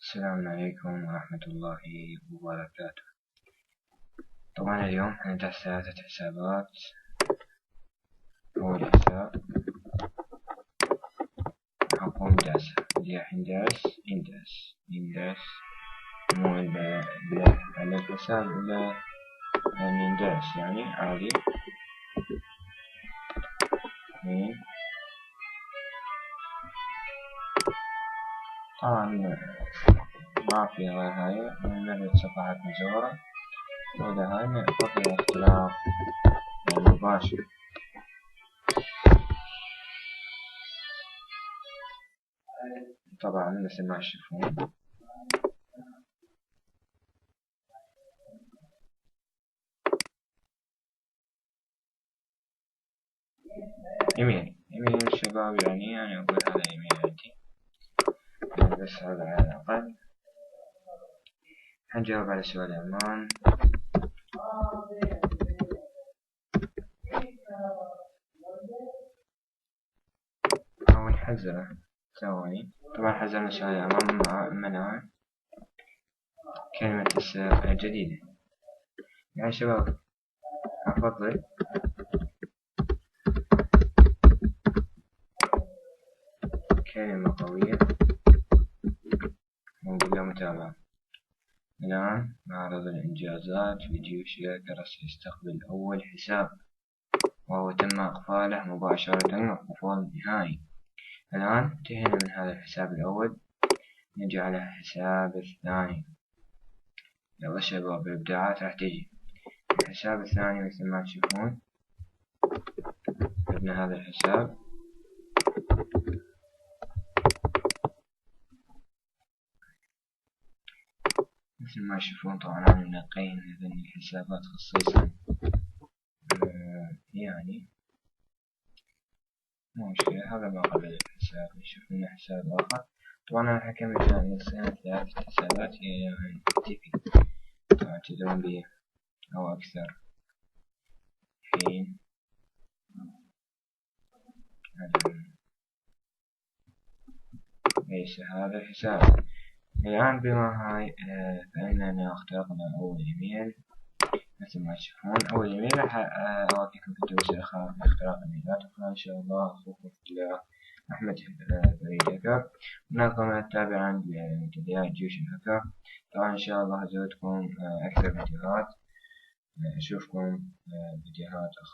السلام عليكم ورحمة الله وبركاته. طبعا اليوم هندرس 3 حسابات. أول حساب هنقوم بدرسها اللي راح ندرس مو على الحساب إلا ندرس يعني عادي. طبعا ما في غير هاي نبدأ صفحات مزورة، وده هاي فقط اختلاف مباشر. طبعا مثل ما تشوفون إيميل الشباب، يعني أنا أقول هذا إيميلاتي، بس هذا على الأقل. هنجاوب على سؤال الأمان. أو نحزره ثواني. طبعا حزرنا سؤال الأمان منع كلمة السر الجديدة. يعني شباب أفضل كلمة قوية ونقول له متابعة. الآن معرض الإنجازات فيديو شركة سيستقبل أول حساب، وهو تم إقفاله مباشرة وقفول نهائي. الآن انتهينا من هذا الحساب الأول، نجي على الحساب الثاني. يلا شباب الإبداعات راح تجي. الحساب الثاني مثل ما تشوفون ابنا هذا الحساب. مثل ما تشوفون طبعا أنا منقين هذين الحسابات خصيصا، يعني مو مشكلة. هذا ما قبل الحساب. نشوف لنا حساب آخر. طبعا أنا حكمت على نفسي 3 حسابات هي تكفي تعتدون بي أو أكثر. حين ليس هذا الحساب. الآن بما هاي فإننا اخترقنا أول إيميل. مثل ما تشوفون أول إيميل راح أعطيكم في الدروس الأخرى في اختراق الإيميلات. إن شاء الله أخوكم في الله أحمد فريد هكر، من القناة التابعة لمنتديات جيوش الهكر. طبعا إن شاء الله أزودكم أكثر فيديوهات. أشوفكم فيديوهات أخرى.